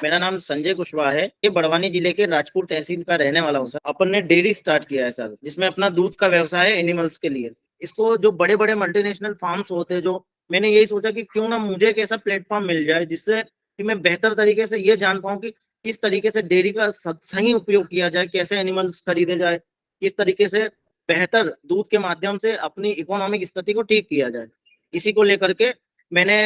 मेरा नाम संजय कुशवाहा है। ये बड़वानी जिले के राजपुर तहसील का रहने वाला हूँ सर। अपन ने डेयरी स्टार्ट किया है सर, जिसमें अपना दूध का व्यवसाय है एनिमल्स के लिए। इसको जो बड़े बड़े मल्टीनेशनल फार्म्स होते हैं, जो मैंने यही सोचा कि क्यों ना मुझे एक ऐसा प्लेटफॉर्म मिल जाए जिससे कि मैं बेहतर तरीके से ये जान पाऊँ कि किस तरीके से डेयरी का सही उपयोग किया जाए, कैसे एनिमल्स खरीदे जाए, किस तरीके से बेहतर दूध के माध्यम से अपनी इकोनॉमिक स्थिति को ठीक किया जाए। इसी को लेकर के मैंने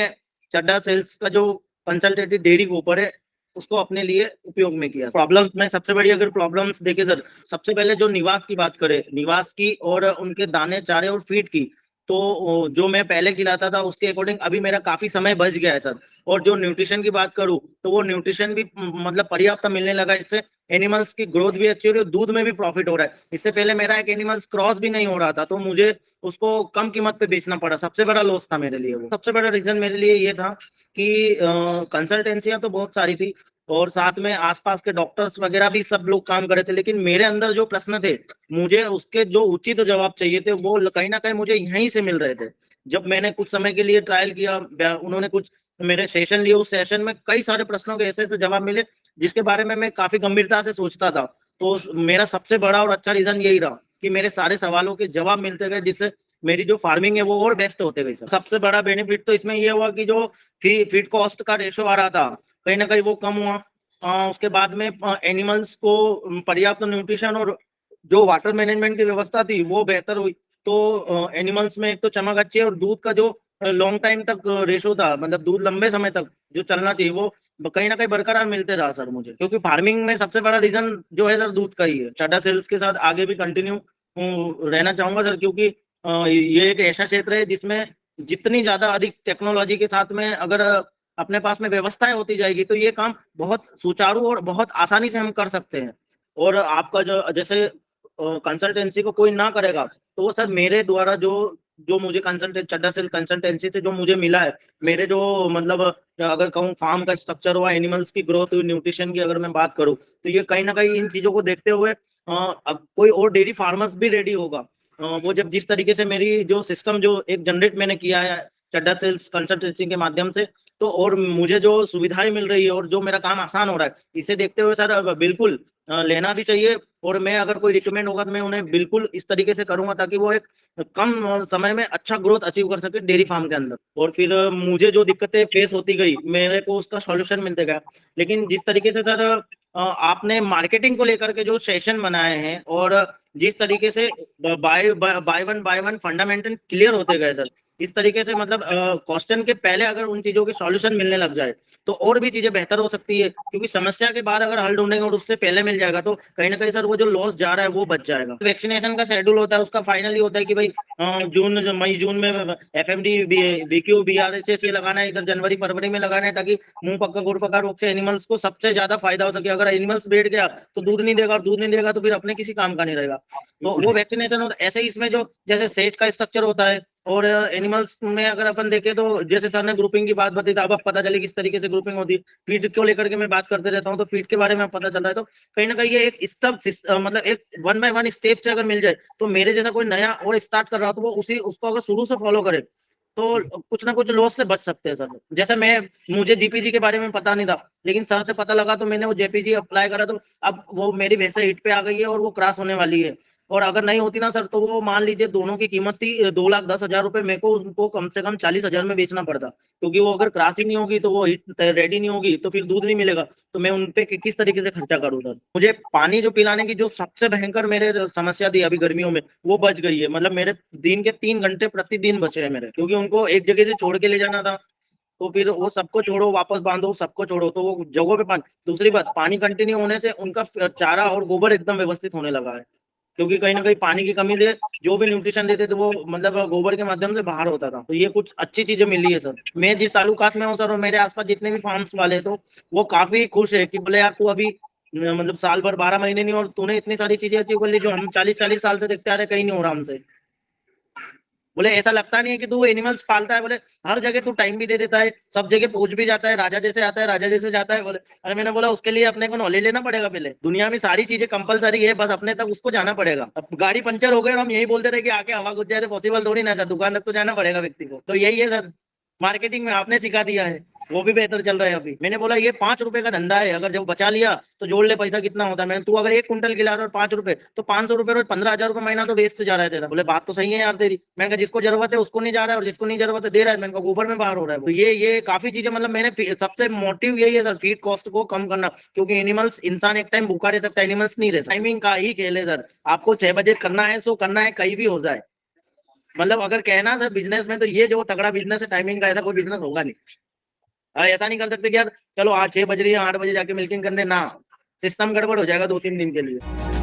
चड्डा सेल्स का जो कंसल्टेटिव डेयरी के ऊपर है, उसको अपने लिए उपयोग में किया। प्रॉब्लम्स में सबसे बड़ी अगर प्रॉब्लम्स देखे सर, सबसे पहले जो निवास की बात करें, निवास की और उनके दाने चारे और फीड की, तो जो मैं पहले खिलाता था उसके अकॉर्डिंग अभी मेरा काफी समय बच गया है सर। और जो न्यूट्रिशन की बात करूं तो वो न्यूट्रिशन भी मतलब पर्याप्त मिलने लगा। इससे एनिमल्स की ग्रोथ भी अच्छी हो रही है और दूध में भी प्रॉफिट हो रहा है। इससे पहले मेरा एक एनिमल्स क्रॉस भी नहीं हो रहा था, तो मुझे उसको कम कीमत पे बेचना पड़ा। सबसे बड़ा लॉस था मेरे लिए वो। सबसे बड़ा रीजन मेरे लिए ये था कि कंसल्टेंसियां तो बहुत सारी थी और साथ में आसपास के डॉक्टर्स वगैरह भी सब लोग काम कर रहे थे, लेकिन मेरे अंदर जो प्रश्न थे, मुझे उसके जो उचित जवाब चाहिए थे, वो कहीं ना कहीं मुझे यहीं से मिल रहे थे। जब मैंने कुछ समय के लिए ट्रायल किया, उन्होंने कुछ मेरे सेशन लिए, उस सेशन में कई सारे प्रश्नों के ऐसे ऐसे जवाब मिले जिसके बारे में मैं काफी गंभीरता से सोचता था। तो मेरा सबसे बड़ा और अच्छा रीजन यही रहा कि मेरे सारे सवालों के जवाब मिलते गए, जिससे मेरी जो फार्मिंग है वो और बेस्ट होते गई सर। सबसे बड़ा बेनिफिट तो इसमें ये हुआ कि जो फीड कॉस्ट का रेशो आ रहा था, कहीं ना कहीं वो कम हुआ। उसके बाद में एनिमल्स को पर्याप्त न्यूट्रिशन और जो वाटर मैनेजमेंट की व्यवस्था थी वो बेहतर हुई। तो एनिमल्स में एक तो चमक अच्छी है और दूध का जो लॉन्ग टाइम तक रेशो था, मतलब दूध लंबे समय तक जो चलना चाहिए, वो कहीं ना कहीं बरकरार मिलते रहा सर मुझे। क्योंकि फार्मिंग में सबसे बड़ा रीजन जो है सर दूध का ही है। टाटा सेल्स के साथ आगे भी कंटिन्यू रहना चाहूंगा सर, क्योंकि ये एक ऐसा क्षेत्र है जिसमें जितनी ज्यादा अधिक टेक्नोलॉजी के साथ में अगर अपने पास में व्यवस्थाएं होती जाएगी तो ये काम बहुत सुचारू और बहुत आसानी से हम कर सकते हैं। और आपका जो जैसे कंसल्टेंसी को कोई ना करेगा, तो वो सर मेरे द्वारा जो जो मुझे कंसल्टेंट चड्डा सेल कंसल्टेंसी से जो मुझे मिला है, मेरे जो मतलब अगर कहूँ फार्म का स्ट्रक्चर हुआ, एनिमल्स की ग्रोथ हुई, न्यूट्रिशन की अगर मैं बात करूँ, तो ये कहीं ना कहीं इन चीजों को देखते हुए अब कोई और डेयरी फार्मर्स भी रेडी होगा। वो जब जिस तरीके से मेरी जो सिस्टम जो एक जनरेट मैंने किया है चड्डा सेल्स कंसल्टेंसी के माध्यम से, तो और मुझे जो सुविधाएं मिल रही है और जो मेरा काम आसान हो रहा है, इसे देखते हुए सर बिल्कुल लेना भी चाहिए। और मैं अगर कोई रिकमेंड होगा तो मैं उन्हें बिल्कुल इस तरीके से करूंगा ताकि वो एक कम समय में अच्छा ग्रोथ अचीव कर सके डेयरी फार्म के अंदर। और फिर मुझे जो दिक्कतें फेस होती गई, मेरे को उसका सॉल्यूशन मिलते गया। लेकिन जिस तरीके से सर आपने मार्केटिंग को लेकर के जो सेशन बनाए हैं और जिस तरीके से by by one fundamental clear होते गए सर, इस तरीके से मतलब क्वेश्चन के पहले अगर उन चीजों के सॉल्यूशन मिलने लग जाए तो और भी चीजें बेहतर हो सकती है। क्योंकि समस्या के बाद अगर हल ढूंढेंगे और उससे पहले मिल जाएगा तो कहीं ना कहीं सर वो जो लॉस जा रहा है वो बच जाएगा। वैक्सीनेशन का शेड्यूल होता है, उसका फाइनली होता है कि भाई मई जून में FMD BQ BRHS ये लगाना है, इधर जनवरी फरवरी में लगाना है, ताकि मुंह पक्का गुड़ पक्का रोग से एनिमल्स को सबसे ज्यादा फायदा हो सके। अगर एनिमल्स बैठ गया तो दूध नहीं देगा, और दूध नहीं देगा तो फिर अपने किसी काम का नहीं रहेगा। तो वो वैक्सीनेशन होता है। ऐसे ही इसमें जो जैसे सेट का स्ट्रक्चर होता है और एनिमल्स में अगर अपन देखें तो जैसे सर ने ग्रुपिंग की बात बताई, तो अब पता चले किस तरीके से ग्रुपिंग होती है। फीड को लेकर के मैं बात करते रहता हूँ, तो फीड के बारे में पता चल रहा है। तो कहीं ना कहीं ये एक स्टेप मतलब एक वन बाय वन स्टेप से अगर मिल जाए, तो मेरे जैसा कोई नया और स्टार्ट कर रहा हो तो वो उसी उसको अगर शुरू से फॉलो करे तो कुछ ना कुछ लॉस से बच सकते हैं सर। जैसे मुझे जीपीजी के बारे में पता नहीं था, लेकिन सर से पता लगा तो मैंने वो जेपीजी अप्लाई करा, तो अब वो मेरी भैंसे हिट पे आ गई है और वो क्रॉस होने वाली है। और अगर नहीं होती ना सर, तो वो मान लीजिए दोनों की कीमत थी 2,10,000 रुपए, मेरे को उनको कम से कम 40,000 में बेचना पड़ता। क्योंकि वो अगर क्रॉस ही नहीं होगी तो वो हिट रेडी नहीं होगी तो फिर दूध नहीं मिलेगा। तो मैं उन पे किस तरीके से खर्चा करूँ सर। मुझे पानी जो पिलाने की जो सबसे भयंकर मेरे समस्या थी अभी गर्मियों में, वो बच गई है। मतलब मेरे दिन के 3 घंटे प्रतिदिन बचे हैं मेरे, क्योंकि उनको एक जगह से छोड़ के ले जाना था। तो फिर वो सबको छोड़ो, वापस बांधो, सबको छोड़ो, तो वो जगहों पे पानी। दूसरी बात, पानी कंटिन्यू होने से उनका चारा और गोबर एकदम व्यवस्थित होने लगा है। क्योंकि कहीं ना कहीं पानी की कमी से जो भी न्यूट्रिशन देते थे वो मतलब गोबर के माध्यम से बाहर होता था। तो ये कुछ अच्छी चीजें मिली है सर। मैं जिस ताल्लुकात में हूँ सर, और मेरे आसपास जितने भी फार्म्स वाले हैं, तो वो काफी खुश है कि बोले यार तू अभी मतलब साल भर 12 महीने नहीं और तूने इतनी सारी चीजें अचीव कर ली जो हम 40-40 साल से देखते आ रहे, कहीं नहीं हो रहा हमसे। बोले ऐसा लगता नहीं है कि तू एनिमल्स पालता है, बोले हर जगह तू टाइम भी दे देता है, सब जगह पहुंच भी जाता है, राजा जैसे आता है राजा जैसे जाता है। बोले अरे मैंने बोला उसके लिए अपने को नॉलेज लेना पड़ेगा। पहले दुनिया में सारी चीजें कंपलसरी है, बस अपने तक उसको जाना पड़ेगा। अब गाड़ी पंचर हो गई और हम यही बोलते रहे कि आके हवा घुस जाए तो पॉसिबल थोड़ी ना था, दुकान तक तो जाना पड़ेगा व्यक्ति को। तो यही है सर, मार्केटिंग में आपने सिखा दिया है। वो भी बेहतर चल रहा है अभी। मैंने बोला ये 5 रुपए का धंधा है, अगर जब बचा लिया तो जोड़ ले पैसा कितना होता है। मैंने, तू अगर 1 कुंटल गिला रहा है और 5 रुपए, तो 500 रुपए रोज 15,000 रुपए महीना तो वेस्ट जा रहा है तेरा। बोले बात तो सही है यार तेरी। मैंने कहा जिसको जरूरत है उसको नहीं जा रहा है, और जिसको नहीं जरूरत है दे रहा है। मैंने कहा ऊपर में बाहर हो रहा है। तो ये काफी चीजें, मतलब मैंने सबसे मोटिव यही है सर, फीड कॉस्ट को कम करना। क्योंकि एनिमल्स, इंसान एक टाइम भूखा रह सकता है, एनिमल्स नहीं रह सकता। टाइमिंग का ही खेल है सर। आपको 6 बजे करना है सो करना है, कहीं भी हो जाए। मतलब अगर कहना था बिजनेस में, तो ये जो तगड़ा बिजनेस है टाइमिंग का, ऐसा कोई बिजनेस होगा नहीं। अरे ऐसा नहीं कर सकते कि यार चलो आज 6 बज रही है, 8 बजे जाके मिल्किंग करने ना। सिस्टम गड़बड़ हो जाएगा 2-3 दिन के लिए।